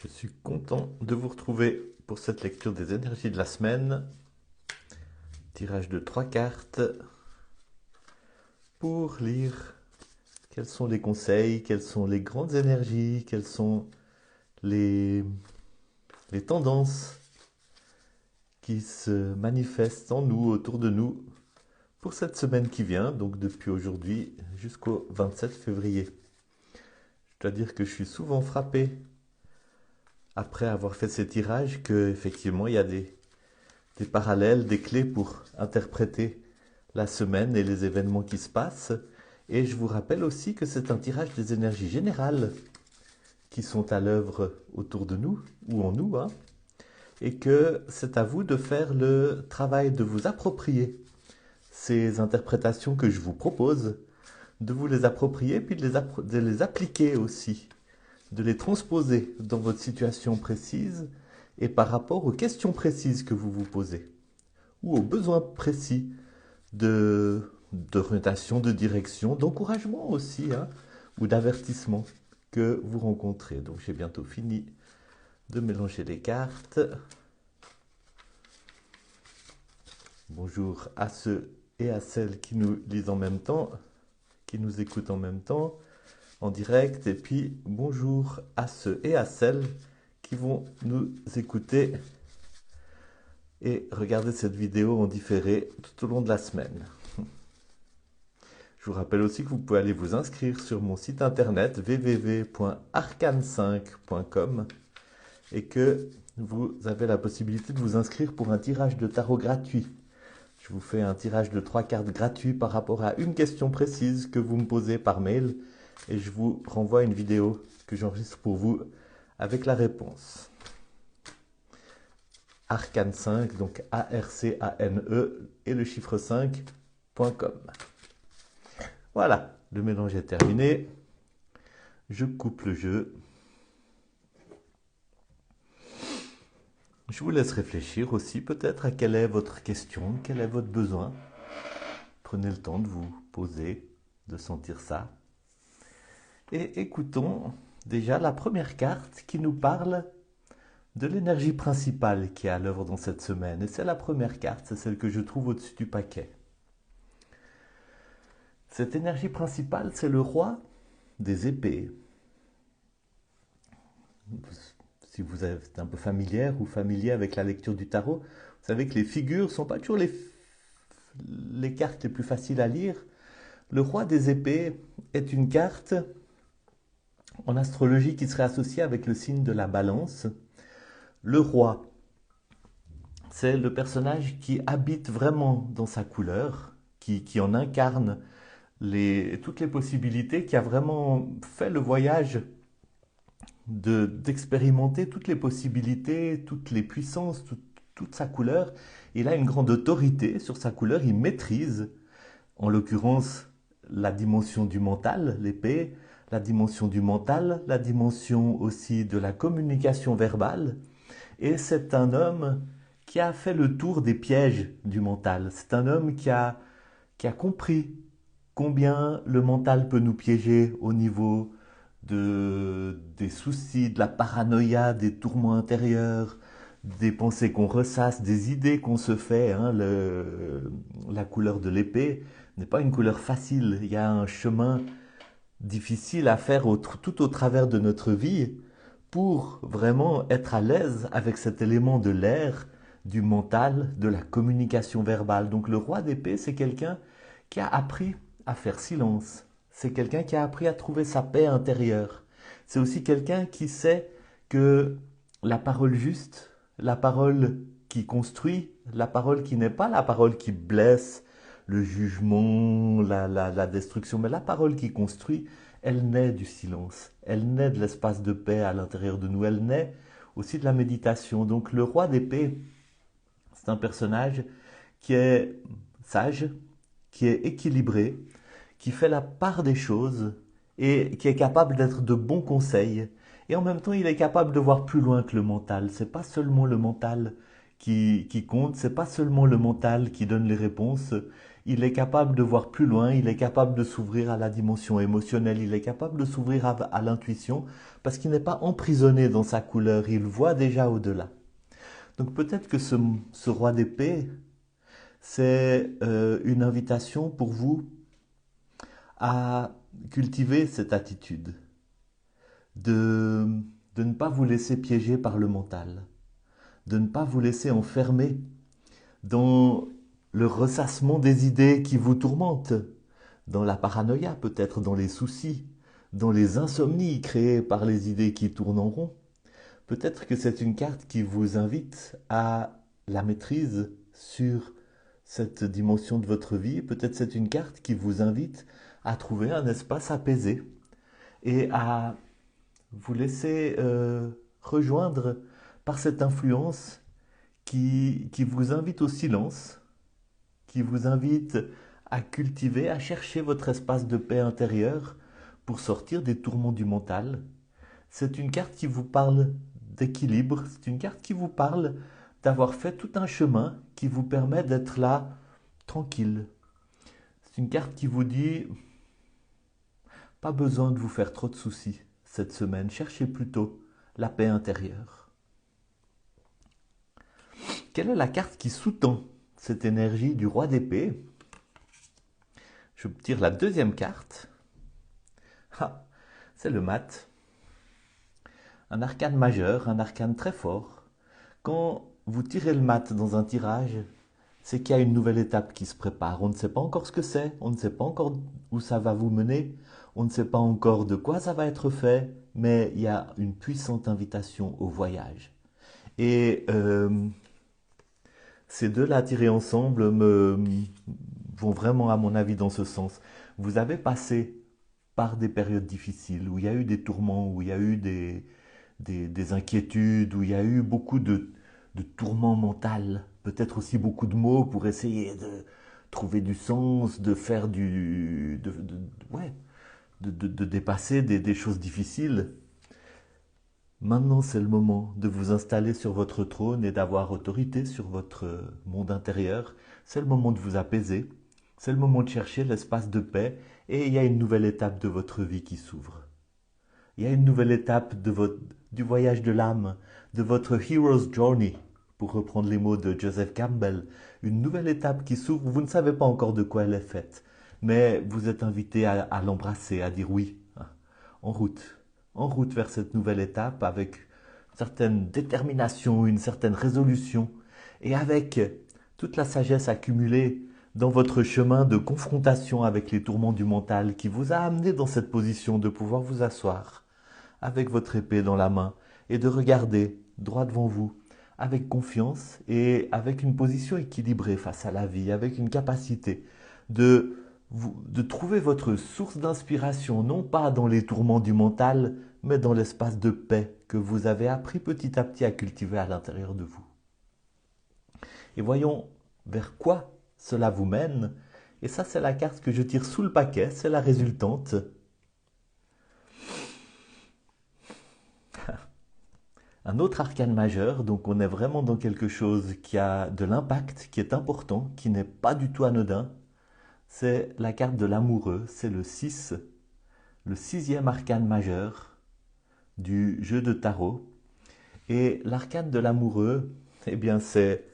Je suis content de vous retrouver pour cette lecture des énergies de la semaine. Tirage de 3 cartes pour lire quels sont les conseils, quelles sont les grandes énergies, quelles sont les, les tendances qui se manifestent en nous, autour de nous, pour cette semaine qui vient, donc depuis aujourd'hui jusqu'au 27 février. Je dois dire que je suis souvent frappé, après avoir fait ces tirages, qu'effectivement il y a des parallèles, des clés pour interpréter la semaine et les événements qui se passent. Et je vous rappelle aussi que c'est un tirage des énergies générales qui sont à l'œuvre autour de nous, ou en nous, hein, et que c'est à vous de faire le travail de vous approprier ces interprétations que je vous propose, de vous les approprier, puis de les appliquer aussi, de les transposer dans votre situation précise et par rapport aux questions précises que vous vous posez, ou aux besoins précis d'orientation, de direction, d'encouragement aussi, hein, ou d'avertissement que vous rencontrez. Donc j'ai bientôt fini de mélanger les cartes. Bonjour à ceux et à celles qui nous lisent en même temps, qui nous écoutent en même temps, en direct, et puis bonjour à ceux et à celles qui vont nous écouter et regarder cette vidéo en différé tout au long de la semaine. Je vous rappelle aussi que vous pouvez aller vous inscrire sur mon site internet www.arcane5.com et que vous avez la possibilité de vous inscrire pour un tirage de tarot gratuit. Je vous fais un tirage de 3 cartes gratuit par rapport à une question précise que vous me posez par mail et je vous renvoie une vidéo que j'enregistre pour vous avec la réponse. Arcane 5, donc A-R-C-A-N-E et le chiffre 5.com. Voilà, le mélange est terminé. Je coupe le jeu. Je vous laisse réfléchir aussi peut-être à quelle est votre question, quel est votre besoin. Prenez le temps de vous poser, de sentir ça. Et écoutons déjà la première carte qui nous parle de l'énergie principale qui est à l'œuvre dans cette semaine. Et c'est la première carte, c'est celle que je trouve au-dessus du paquet. Cette énergie principale, c'est le roi des épées. Si vous êtes un peu familière ou familier avec la lecture du tarot, vous savez que les figures ne sont pas toujours les cartes les plus faciles à lire. Le roi des épées est une carte en astrologie qui serait associée avec le signe de la balance. Le roi, c'est le personnage qui habite vraiment dans sa couleur, qui en incarne toutes les possibilités, qui a vraiment fait le voyage d'expérimenter toutes les possibilités, toutes les puissances, toute sa couleur. Il a une grande autorité sur sa couleur, il maîtrise, en l'occurrence, la dimension du mental, l'épée, la dimension du mental, la dimension aussi de la communication verbale. Et c'est un homme qui a fait le tour des pièges du mental. C'est un homme qui a compris combien le mental peut nous piéger au niveau des soucis, de la paranoïa, des tourments intérieurs, des pensées qu'on ressasse, des idées qu'on se fait. Hein. La couleur de l'épée n'est pas une couleur facile. Il y a un chemin difficile à faire tout au travers de notre vie pour vraiment être à l'aise avec cet élément de l'air, du mental, de la communication verbale. Donc le roi d'épée, c'est quelqu'un qui a appris à faire silence. C'est quelqu'un qui a appris à trouver sa paix intérieure. C'est aussi quelqu'un qui sait que la parole juste, la parole qui construit, la parole qui n'est pas la parole qui blesse, le jugement, la destruction, mais la parole qui construit, elle naît du silence, elle naît de l'espace de paix à l'intérieur de nous, elle naît aussi de la méditation. Donc le roi d'épée, c'est un personnage qui est sage, qui est équilibré, qui fait la part des choses et qui est capable d'être de bons conseils. Et en même temps, il est capable de voir plus loin que le mental. C'est pas seulement le mental qui compte. C'est pas seulement le mental qui donne les réponses. Il est capable de voir plus loin, il est capable de s'ouvrir à la dimension émotionnelle, il est capable de s'ouvrir à l'intuition parce qu'il n'est pas emprisonné dans sa couleur, il voit déjà au-delà. Donc peut-être que ce roi d'épée, c'est une invitation pour vous à cultiver cette attitude, de, de ne pas vous laisser piéger par le mental, de ne pas vous laisser enfermer dans le ressassement des idées qui vous tourmentent, dans la paranoïa peut-être, dans les soucis, dans les insomnies créées par les idées qui tournent en rond. Peut-être que c'est une carte qui vous invite à la maîtrise sur cette dimension de votre vie. Peut-être c'est une carte qui vous invite à trouver un espace apaisé et à vous laisser rejoindre par cette influence qui vous invite au silence, qui vous invite à cultiver, à chercher votre espace de paix intérieure pour sortir des tourments du mental. C'est une carte qui vous parle d'équilibre, c'est une carte qui vous parle d'avoir fait tout un chemin qui vous permet d'être là, tranquille. C'est une carte qui vous dit, pas besoin de vous faire trop de soucis cette semaine, cherchez plutôt la paix intérieure. Quelle est la carte qui sous-tend cette énergie du roi d'épée? Je tire la deuxième carte. Ah, c'est le mat. Un arcane majeur, un arcane très fort. Quand vous tirez le mat dans un tirage, c'est qu'il y a une nouvelle étape qui se prépare. On ne sait pas encore ce que c'est, on ne sait pas encore où ça va vous mener, on ne sait pas encore de quoi ça va être fait, mais il y a une puissante invitation au voyage. Et ces deux-là tirés ensemble vont vraiment, à mon avis, dans ce sens. Vous avez passé par des périodes difficiles, où il y a eu des tourments, où il y a eu des inquiétudes, où il y a eu beaucoup de tourments mentaux, peut-être aussi beaucoup de mots pour essayer de trouver du sens, de faire ouais, de dépasser des choses difficiles. Maintenant, c'est le moment de vous installer sur votre trône et d'avoir autorité sur votre monde intérieur. C'est le moment de vous apaiser. C'est le moment de chercher l'espace de paix. Et il y a une nouvelle étape de votre vie qui s'ouvre. Il y a une nouvelle étape du voyage de l'âme, de votre Hero's Journey, pour reprendre les mots de Joseph Campbell. Une nouvelle étape qui s'ouvre. Vous ne savez pas encore de quoi elle est faite. Mais vous êtes invité à l'embrasser, à dire oui. En route vers cette nouvelle étape avec une certaine détermination, une certaine résolution et avec toute la sagesse accumulée dans votre chemin de confrontation avec les tourments du mental qui vous a amené dans cette position de pouvoir vous asseoir avec votre épée dans la main et de regarder droit devant vous avec confiance et avec une position équilibrée face à la vie, avec une capacité de trouver votre source d'inspiration, non pas dans les tourments du mental, mais dans l'espace de paix que vous avez appris petit à petit à cultiver à l'intérieur de vous. Et voyons vers quoi cela vous mène. Et ça, c'est la carte que je tire sous le paquet, c'est la résultante. Un autre arcane majeur, donc on est vraiment dans quelque chose qui a de l'impact, qui est important, qui n'est pas du tout anodin. C'est la carte de l'amoureux, c'est le 6, le sixième arcane majeur du jeu de tarot. Et l'arcane de l'amoureux, eh bien c'est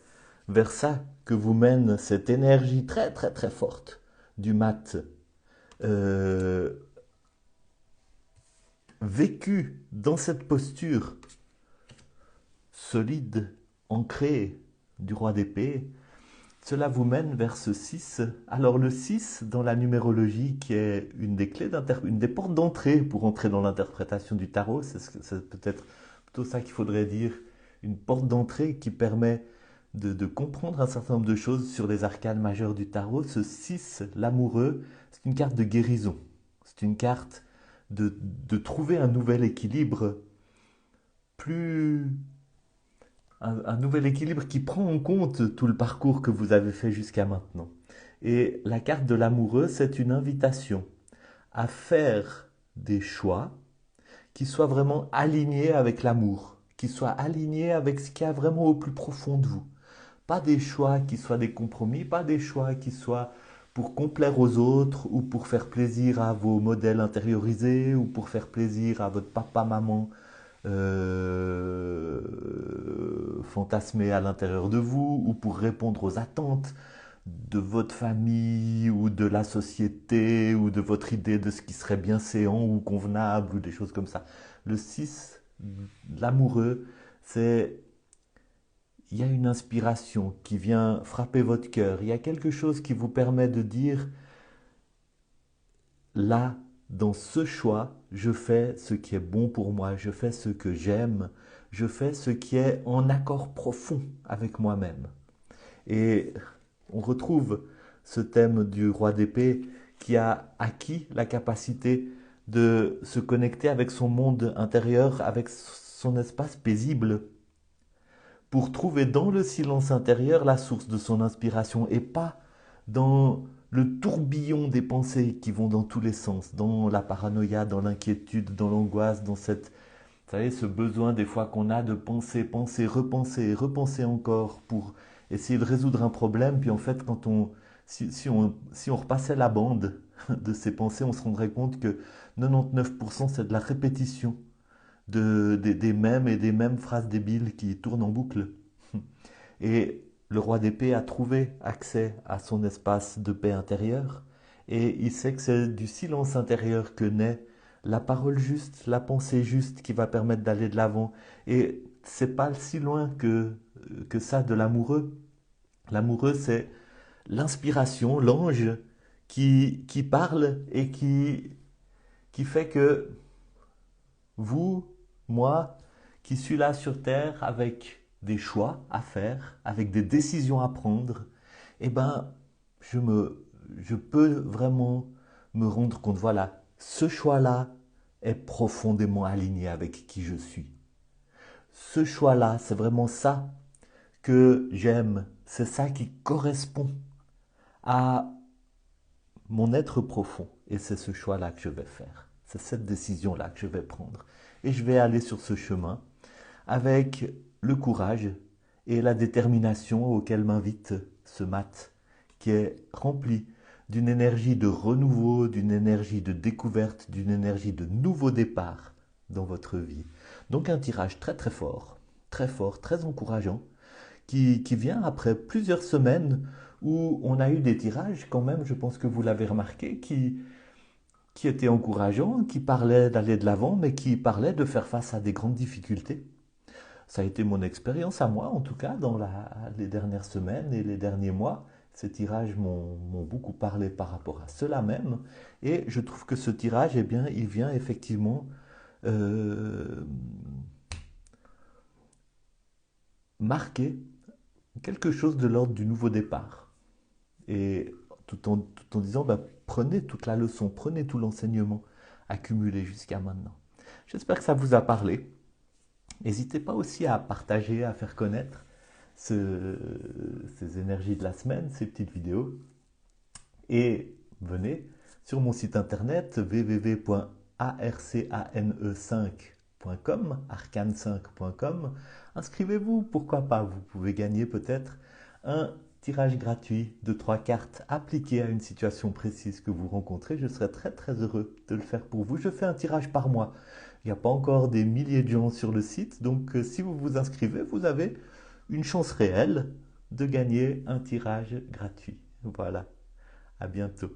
vers ça que vous mène cette énergie très très très forte du mat, vécu dans cette posture solide, ancrée du roi d'épée. Cela vous mène vers ce 6. Alors le 6, dans la numérologie, qui est une des clés une des portes d'entrée pour entrer dans l'interprétation du tarot, c'est peut-être plutôt ça qu'il faudrait dire, une porte d'entrée qui permet de comprendre un certain nombre de choses sur les arcanes majeures du tarot. Ce 6, l'amoureux, c'est une carte de guérison. C'est une carte de trouver un nouvel équilibre un nouvel équilibre qui prend en compte tout le parcours que vous avez fait jusqu'à maintenant. Et la carte de l'amoureux, c'est une invitation à faire des choix qui soient vraiment alignés avec l'amour, qui soient alignés avec ce qu'il y a vraiment au plus profond de vous. Pas des choix qui soient des compromis, pas des choix qui soient pour complaire aux autres ou pour faire plaisir à vos modèles intériorisés ou pour faire plaisir à votre papa, maman fantasmé à l'intérieur de vous ou pour répondre aux attentes de votre famille ou de la société ou de votre idée de ce qui serait bien séant ou convenable ou des choses comme ça. Le 6, l'amoureux, c'est il y a une inspiration qui vient frapper votre cœur. Il y a quelque chose qui vous permet de dire, là, dans ce choix, je fais ce qui est bon pour moi, je fais ce que j'aime, je fais ce qui est en accord profond avec moi-même. Et on retrouve ce thème du roi d'épée qui a acquis la capacité de se connecter avec son monde intérieur, avec son espace paisible, pour trouver dans le silence intérieur la source de son inspiration et pas dans le tourbillon des pensées qui vont dans tous les sens, dans la paranoïa, dans l'inquiétude, dans l'angoisse, dans cette, vous savez, ce besoin des fois qu'on a de penser, penser, repenser, repenser encore pour essayer de résoudre un problème. Puis en fait, si on repassait la bande de ces pensées, on se rendrait compte que 99% c'est de la répétition des mêmes et des mêmes phrases débiles qui tournent en boucle. Et le roi d'épée a trouvé accès à son espace de paix intérieure et il sait que c'est du silence intérieur que naît la parole juste, la pensée juste qui va permettre d'aller de l'avant. Et c'est pas si loin que ça de l'amoureux. L'amoureux, c'est l'inspiration, l'ange qui parle et qui fait que vous, moi, qui suis là sur Terre avec des choix à faire, avec des décisions à prendre, eh ben, je peux vraiment me rendre compte, voilà, ce choix-là est profondément aligné avec qui je suis. Ce choix-là, c'est vraiment ça que j'aime, c'est ça qui correspond à mon être profond. Et c'est ce choix-là que je vais faire. C'est cette décision-là que je vais prendre. Et je vais aller sur ce chemin avec le courage et la détermination auquel m'invite ce mat, qui est rempli d'une énergie de renouveau, d'une énergie de découverte, d'une énergie de nouveau départ dans votre vie. Donc un tirage très fort, très encourageant, qui vient après plusieurs semaines où on a eu des tirages quand même, je pense que vous l'avez remarqué, qui étaient encourageants, qui parlaient d'aller de l'avant, mais qui parlaient de faire face à des grandes difficultés. Ça a été mon expérience à moi, en tout cas, dans les dernières semaines et les derniers mois. Ces tirages m'ont beaucoup parlé par rapport à cela même. Et je trouve que ce tirage, eh bien, il vient effectivement marquer quelque chose de l'ordre du nouveau départ. Et tout en disant, bah, prenez toute la leçon, prenez tout l'enseignement accumulé jusqu'à maintenant. J'espère que ça vous a parlé. N'hésitez pas aussi à partager, à faire connaître ces énergies de la semaine, ces petites vidéos. Et venez sur mon site internet www.arcane5.com, arcane5.com. Inscrivez-vous, pourquoi pas, vous pouvez gagner peut-être un tirage gratuit de 3 cartes appliquées à une situation précise que vous rencontrez. Je serai très très heureux de le faire pour vous. Je fais un tirage par mois. Il n'y a pas encore des milliers de gens sur le site, donc si vous vous inscrivez, vous avez une chance réelle de gagner un tirage gratuit. Voilà, à bientôt.